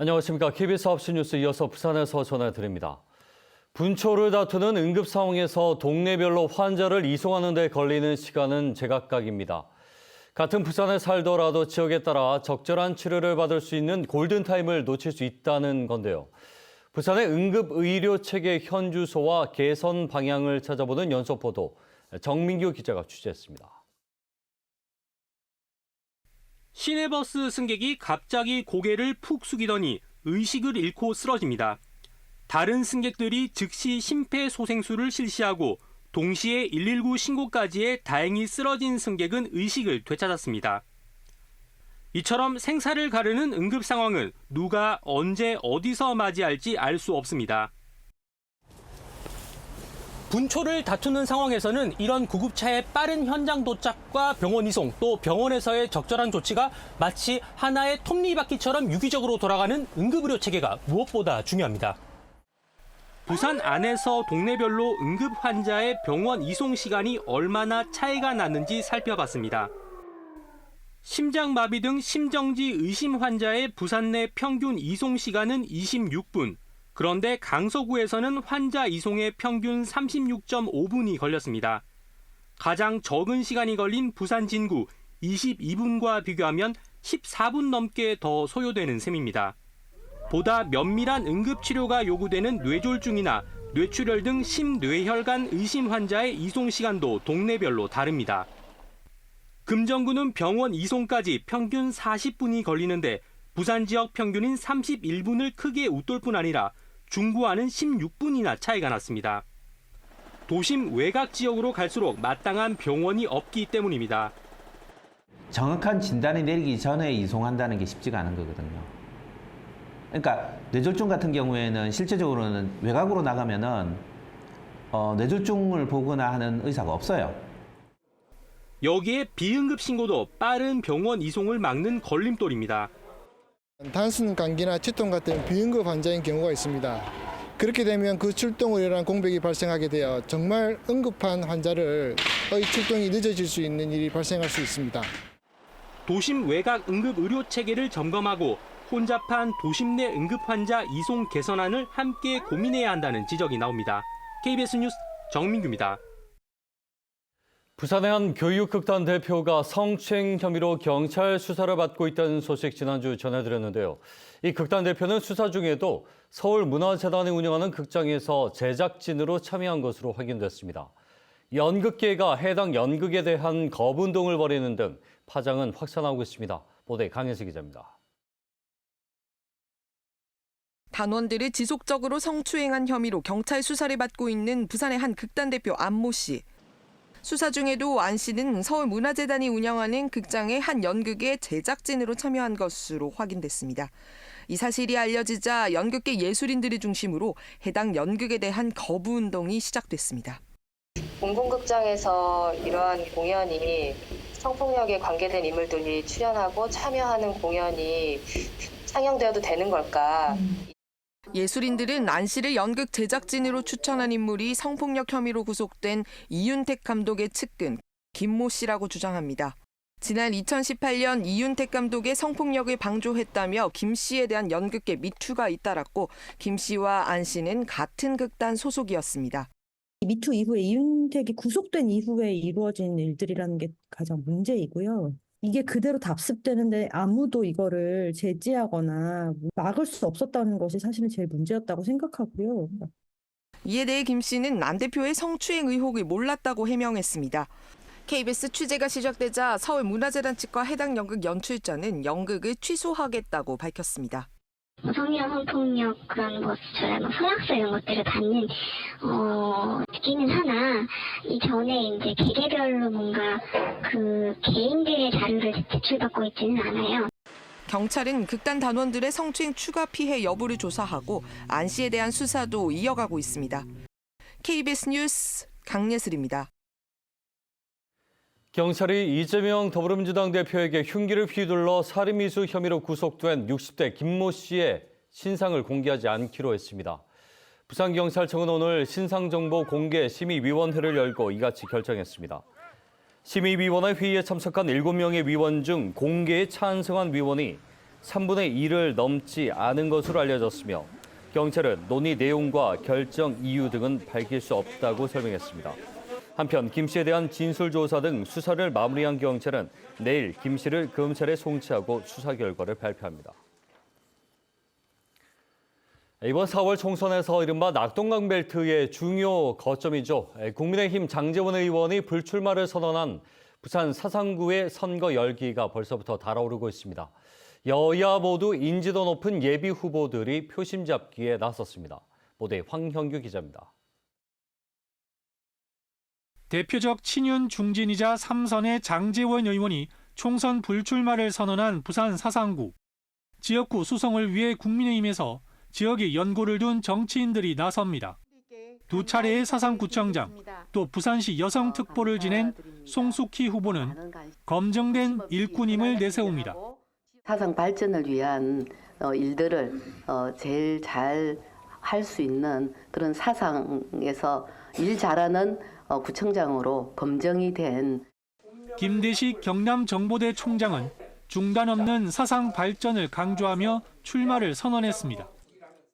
안녕하십니까. KBS 9시 뉴스 이어서 부산에서 전해드립니다. 분초를 다투는 응급 상황에서 동네별로 환자를 이송하는 데 걸리는 시간은 제각각입니다. 같은 부산에 살더라도 지역에 따라 적절한 치료를 받을 수 있는 골든타임을 놓칠 수 있다는 건데요. 부산의 응급의료체계 현주소와 개선 방향을 찾아보는 연속 보도, 정민규 기자가 취재했습니다. 시내버스 승객이 갑자기 고개를 푹 숙이더니 의식을 잃고 쓰러집니다. 다른 승객들이 즉시 심폐소생술을 실시하고 동시에 119 신고까지에 다행히 쓰러진 승객은 의식을 되찾았습니다. 이처럼 생사를 가르는 응급 상황은 누가 언제 어디서 맞이할지 알 수 없습니다. 분초를 다투는 상황에서는 이런 구급차의 빠른 현장 도착과 병원 이송, 또 병원에서의 적절한 조치가 마치 하나의 톱니바퀴처럼 유기적으로 돌아가는 응급의료 체계가 무엇보다 중요합니다. 부산 안에서 동네별로 응급 환자의 병원 이송 시간이 얼마나 차이가 나는지 살펴봤습니다. 심장마비 등 심정지 의심 환자의 부산 내 평균 이송 시간은 26분. 그런데 강서구에서는 환자 이송에 평균 36.5분이 걸렸습니다. 가장 적은 시간이 걸린 부산 진구 22분과 비교하면 14분 넘게 더 소요되는 셈입니다. 보다 면밀한 응급치료가 요구되는 뇌졸중이나 뇌출혈 등 심뇌혈관 의심 환자의 이송 시간도 동네별로 다릅니다. 금정구는 병원 이송까지 평균 40분이 걸리는데 부산 지역 평균인 31분을 크게 웃돌 뿐 아니라 중구와는 16분이나 차이가 났습니다. 도심 외곽 지역으로 갈수록 마땅한 병원이 없기 때문입니다. 정확한 진단이 내리기 전에 이송한다는 게 쉽지가 않은 거거든요. 그러니까 뇌졸중 같은 경우에는 실제적으로는 외곽으로 나가면은 뇌졸중을 보거나 하는 의사가 없어요. 여기에 비응급 신고도 빠른 병원 이송을 막는 걸림돌입니다. 단순 감기나 치통 같은 비응급 환자인 경우가 있습니다. 그렇게 되면 그 출동을 일어난 공백이 발생하게 되어 정말 응급한 환자의 출동이 늦어질 수 있는 일이 발생할 수 있습니다. 도심 외곽 응급 의료 체계를 점검하고 혼잡한 도심 내 응급 환자 이송 개선안을 함께 고민해야 한다는 지적이 나옵니다. KBS 뉴스 정민규입니다. 부산의 한 교육극단 대표가 성추행 혐의로 경찰 수사를 받고 있다는 소식 지난주 전해드렸는데요. 이 극단 대표는 수사 중에도 서울문화재단이 운영하는 극장에서 제작진으로 참여한 것으로 확인됐습니다. 연극계가 해당 연극에 대한 거부운동을 벌이는 등 파장은 확산하고 있습니다. 보도에 강혜수 기자입니다. 단원들을 지속적으로 성추행한 혐의로 경찰 수사를 받고 있는 부산의 한 극단 대표 안모 씨. 수사 중에도 안 씨는 서울문화재단이 운영하는 극장의 한 연극에 제작진으로 참여한 것으로 확인됐습니다. 이 사실이 알려지자 연극계 예술인들을 중심으로 해당 연극에 대한 거부운동이 시작됐습니다. 공공극장에서 이러한 공연이 성폭력에 관계된 인물들이 출연하고 참여하는 공연이 상영되어도 되는 걸까? 예술인들은 안 씨를 연극 제작진으로 추천한 인물이 성폭력 혐의로 구속된 이윤택 감독의 측근 김모 씨라고 주장합니다. 지난 2018년 이윤택 감독의 성폭력을 방조했다며 김 씨에 대한 연극계 미투가 잇따랐고 김 씨와 안 씨는 같은 극단 소속이었습니다. 미투 이후에 이윤택이 구속된 이후에 이루어진 일들이라는 게 가장 문제이고요. 이게 그대로 답습되는데 아무도 이거를 제지하거나 막을 수 없었다는 것이 사실은 제일 문제였다고 생각하고요. 이에 대해 김 씨는 안 대표의 성추행 의혹을 몰랐다고 해명했습니다. KBS 취재가 시작되자 서울문화재단 측과 해당 연극 연출자는 연극을 취소하겠다고 밝혔습니다. 성희롱, 성폭력 그런 것처럼 서약서 이런 것들을 받는 기는 하나 이전에 이제 개개별로 뭔가 그 개인들의 자료를 제출받고 있지는 않아요. 경찰은 극단 단원들의 성추행 추가 피해 여부를 조사하고 안 씨에 대한 수사도 이어가고 있습니다. KBS 뉴스 강예슬입니다. 경찰이 이재명 더불어민주당 대표에게 흉기를 휘둘러 살인미수 혐의로 구속된 60대 김모 씨의 신상을 공개하지 않기로 했습니다. 부산경찰청은 오늘 신상정보 공개 심의위원회를 열고 이같이 결정했습니다. 심의위원회 회의에 참석한 7명의 위원 중 공개에 찬성한 위원이 3분의 1을 넘지 않은 것으로 알려졌으며 경찰은 논의 내용과 결정 이유 등은 밝힐 수 없다고 설명했습니다. 한편 김 씨에 대한 진술조사 등 수사를 마무리한 경찰은 내일 김 씨를 검찰에 송치하고 수사 결과를 발표합니다. 이번 4월 총선에서 이른바 낙동강 벨트의 중요 거점이죠. 국민의힘 장제원 의원이 불출마를 선언한 부산 사상구의 선거 열기가 벌써부터 달아오르고 있습니다. 여야 모두 인지도 높은 예비 후보들이 표심 잡기에 나섰습니다. 보도에 황형규 기자입니다. 대표적 친윤 중진이자 3선의 장제원 의원이 총선 불출마를 선언한 부산 사상구. 지역구 수성을 위해 국민의힘에서 지역에 연고를 둔 정치인들이 나섭니다. 두 차례의 사상구청장, 또 부산시 여성특보를 지낸 송숙희 후보는 검증된 일꾼임을 내세웁니다. 사상 발전을 위한 일들을 제일 잘 할 수 있는 그런 사상에서 일 잘하는 구청장으로 검증이 된 김대식 경남정보대 총장은 중단 없는 사상 발전을 강조하며 출마를 선언했습니다.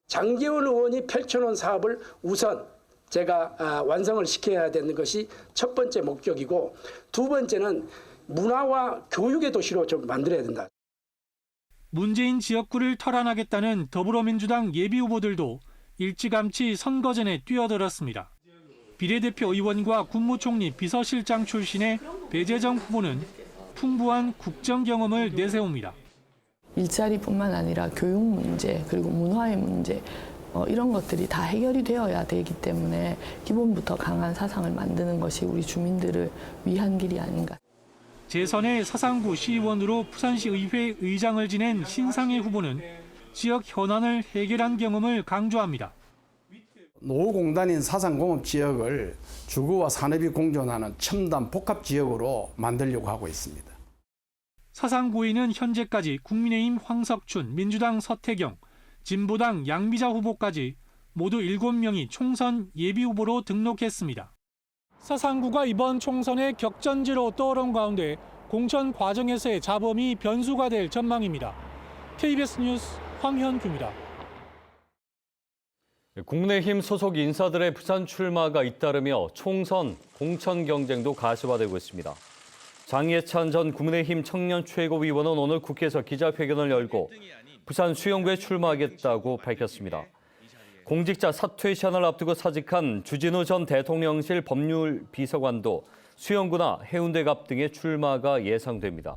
장제원 의원이 펼쳐놓은 사업을 우선 제가 완성을 시켜야 되는 것이 첫 번째 목적이고, 두 번째는 문화와 교육의 도시로 좀 만들어야 된다. 문재인 지역구를 탈환하겠다는 더불어민주당 예비후보들도 일찌감치 선거 전에 뛰어들었습니다. 비례대표 의원과 국무총리 비서실장 출신의 배재정 후보는 풍부한 국정 경험을 내세웁니다. 일자리뿐만 아니라 교육 문제 그리고 문화의 문제 이런 것들이 다 해결이 되어야 되기 때문에 기본부터 강한 사상을 만드는 것이 우리 주민들을 위한 길이 아닌가. 재선의 사상구 시의원으로 부산시 의회 의장을 지낸 신상혜 후보는 지역 현안을 해결한 경험을 강조합니다. 노후공단인 사상공업지역을 주거와 산업이 공존하는 첨단 복합지역으로 만들려고 하고 있습니다. 사상구에는 현재까지 국민의힘 황석춘, 민주당 서태경, 진보당 양미자 후보까지 모두 7명이 총선 예비후보로 등록했습니다. 사상구가 이번 총선의 격전지로 떠오른 가운데 공천 과정에서의 잡음이 변수가 될 전망입니다. KBS 뉴스 황현규입니다. 국민의힘 소속 인사들의 부산 출마가 잇따르며 총선 공천 경쟁도 가시화되고 있습니다. 장예찬 전 국민의힘 청년 최고위원은 오늘 국회에서 기자회견을 열고 부산 수영구에 출마하겠다고 밝혔습니다. 공직자 사퇴 시한을 앞두고 사직한 주진우 전 대통령실 법률비서관도 수영구나 해운대갑 등의 출마가 예상됩니다.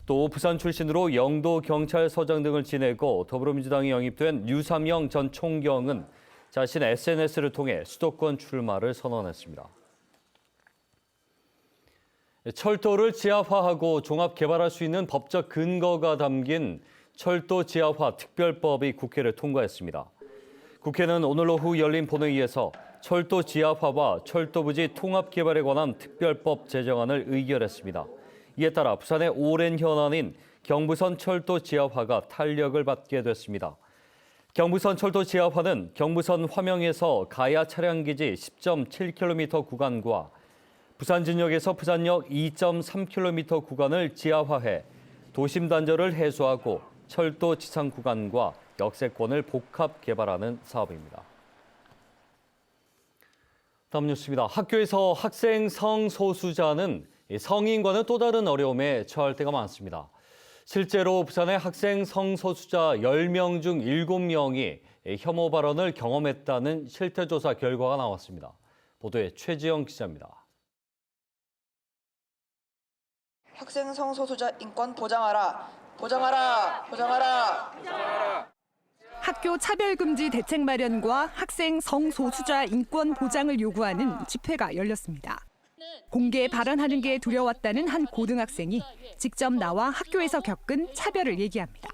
또 부산 출신으로 영도경찰서장 등을 지내고 더불어민주당에 영입된 류삼영 전 총경은 자신의 SNS를 통해 수도권 출마를 선언했습니다. 철도를 지하화하고 종합 개발할 수 있는 법적 근거가 담긴 철도 지하화 특별법이 국회를 통과했습니다. 국회는 오늘 오후 열린 본회의에서 철도 지하화와 철도부지 통합 개발에 관한 특별법 제정안을 의결했습니다. 이에 따라 부산의 오랜 현안인 경부선 철도 지하화가 탄력을 받게 됐습니다. 경부선 철도 지하화는 경부선 화명에서 가야 차량기지 10.7km 구간과 부산 진역에서 부산역 2.3km 구간을 지하화해 도심 단절을 해소하고 철도 지상 구간과 역세권을 복합 개발하는 사업입니다. 다음 뉴스입니다. 학교에서 학생 성소수자는 성인과는 또 다른 어려움에 처할 때가 많습니다. 실제로 부산의 학생 성소수자 10명 중 7명이 혐오 발언을 경험했다는 실태조사 결과가 나왔습니다. 보도에 최지영 기자입니다. 학생 성소수자 인권 보장하라, 보장하라, 보장하라, 보장하라. 학교 차별금지 대책 마련과 학생 성소수자 인권 보장을 요구하는 집회가 열렸습니다. 공개 발언하는 게 두려웠다는 한 고등학생이 직접 나와 학교에서 겪은 차별을 얘기합니다.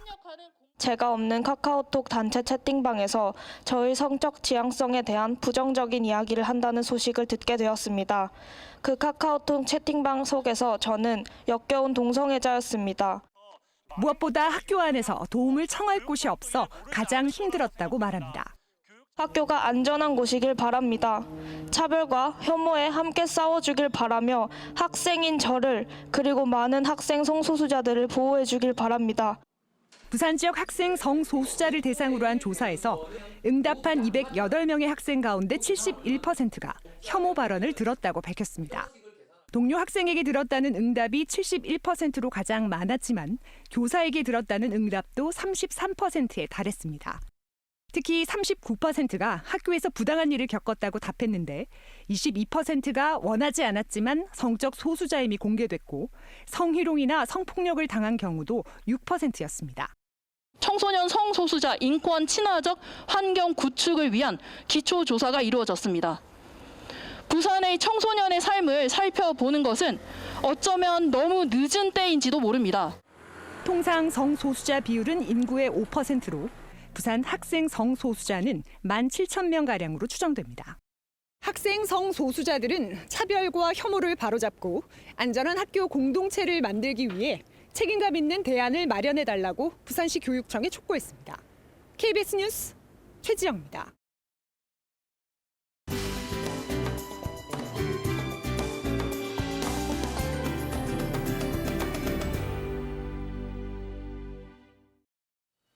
제가 없는 카카오톡 단체 채팅방에서 저의 성적 지향성에 대한 부정적인 이야기를 한다는 소식을 듣게 되었습니다. 그 카카오톡 채팅방 속에서 저는 역겨운 동성애자였습니다. 무엇보다 학교 안에서 도움을 청할 곳이 없어 가장 힘들었다고 말합니다. 학교가 안전한 곳이길 바랍니다. 차별과 혐오에 함께 싸워주길 바라며 학생인 저를 그리고 많은 학생 성소수자들을 보호해주길 바랍니다. 부산 지역 학생 성소수자를 대상으로 한 조사에서 응답한 208명의 학생 가운데 71%가 혐오 발언을 들었다고 밝혔습니다. 동료 학생에게 들었다는 응답이 71%로 가장 많았지만 교사에게 들었다는 응답도 33%에 달했습니다. 특히 39%가 학교에서 부당한 일을 겪었다고 답했는데 22%가 원하지 않았지만 성적 소수자임이 공개됐고 성희롱이나 성폭력을 당한 경우도 6%였습니다. 청소년 성소수자 인권 친화적 환경 구축을 위한 기초조사가 이루어졌습니다. 부산의 청소년의 삶을 살펴보는 것은 어쩌면 너무 늦은 때인지도 모릅니다. 통상 성소수자 비율은 인구의 5%로 부산 학생 성소수자는 17,000명가량으로 추정됩니다. 학생 성소수자들은 차별과 혐오를 바로잡고 안전한 학교 공동체를 만들기 위해 책임감 있는 대안을 마련해달라고 부산시 교육청에 촉구했습니다. KBS 뉴스 최지영입니다.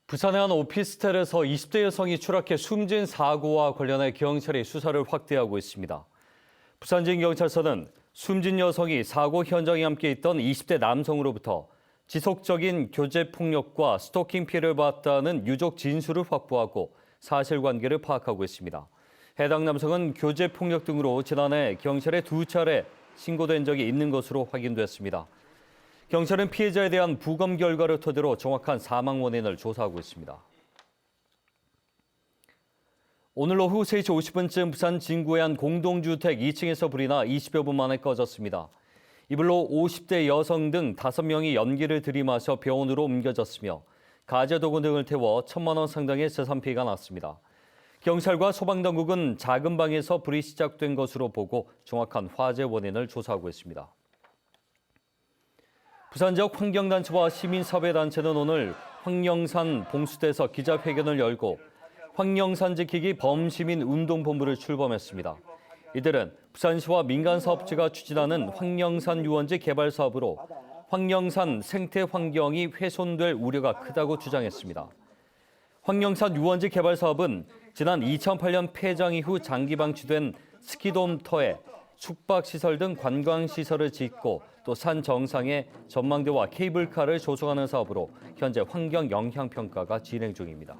부산의 한 오피스텔에서 20대 여성이 추락해 숨진 사고와 관련해 경찰이 수사를 확대하고 있습니다. 부산지검경찰서는 숨진 여성이 사고 현장에 함께 있던 20대 남성으로부터 지속적인 교제 폭력과 스토킹 피해를 받았다는 유족 진술을 확보하고 사실관계를 파악하고 있습니다. 해당 남성은 교제 폭력 등으로 지난해 경찰에 2차례 신고된 적이 있는 것으로 확인됐습니다. 경찰은 피해자에 대한 부검 결과를 토대로 정확한 사망 원인을 조사하고 있습니다. 오늘 오후 3시 50분쯤 부산 진구의 한 공동주택 2층에서 불이 나 20여 분 만에 꺼졌습니다. 이 불로 50대 여성 등 5명이 연기를 들이마셔 병원으로 옮겨졌으며 가재도구 등을 태워 1,000만 원 상당의 재산 피해가 났습니다. 경찰과 소방당국은 작은 방에서 불이 시작된 것으로 보고 정확한 화재 원인을 조사하고 있습니다. 부산 지역 환경단체와 시민사회단체는 오늘 황령산 봉수대에서 기자회견을 열고 황령산 지키기 범시민운동본부를 출범했습니다. 이들은 부산시와 민간사업체가 추진하는 황령산 유원지 개발 사업으로 황령산 생태 환경이 훼손될 우려가 크다고 주장했습니다. 황령산 유원지 개발 사업은 지난 2008년 폐장 이후 장기 방치된 스키돔터에 숙박시설 등 관광시설을 짓고 또 산 정상에 전망대와 케이블카를 조성하는 사업으로 현재 환경 영향 평가가 진행 중입니다.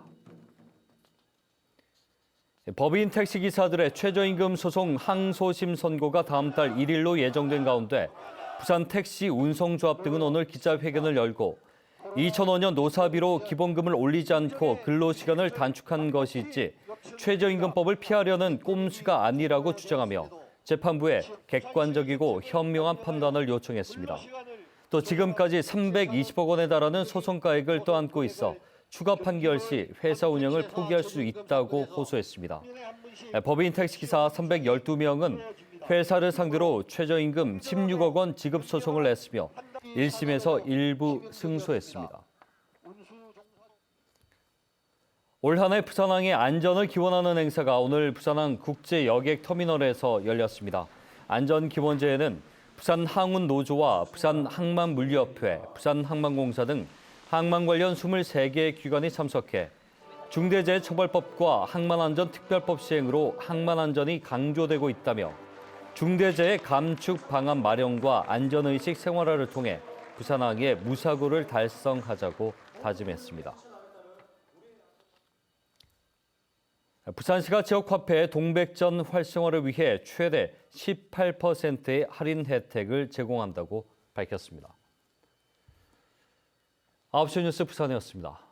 법인 택시기사들의 최저임금 소송 항소심 선고가 다음 달 1일로 예정된 가운데 부산 택시 운송조합 등은 오늘 기자회견을 열고 2005년 노사비로 기본금을 올리지 않고 근로시간을 단축한 것이지 최저임금법을 피하려는 꼼수가 아니라고 주장하며 재판부에 객관적이고 현명한 판단을 요청했습니다. 또 지금까지 320억 원에 달하는 소송가액을 떠안고 있어 추가 판결 시 회사 운영을 포기할 수 있다고 호소했습니다. 법인 택시기사 312명은 회사를 상대로 최저임금 16억 원 지급 소송을 냈으며 1심에서 일부 승소했습니다. 올 한 해 부산항의 안전을 기원하는 행사가 오늘 부산항 국제여객터미널에서 열렸습니다. 안전기원제에는 부산항운노조와 부산항만물류협회, 부산항만공사 등 항만 관련 23개의 기관이 참석해 중대재해처벌법과 항만안전특별법 시행으로 항만안전이 강조되고 있다며 중대재해 감축 방안 마련과 안전의식 생활화를 통해 부산항의 무사고를 달성하자고 다짐했습니다. 부산시가 지역화폐 동백전 활성화를 위해 최대 18%의 할인 혜택을 제공한다고 밝혔습니다. 9시 뉴스 부산이었습니다.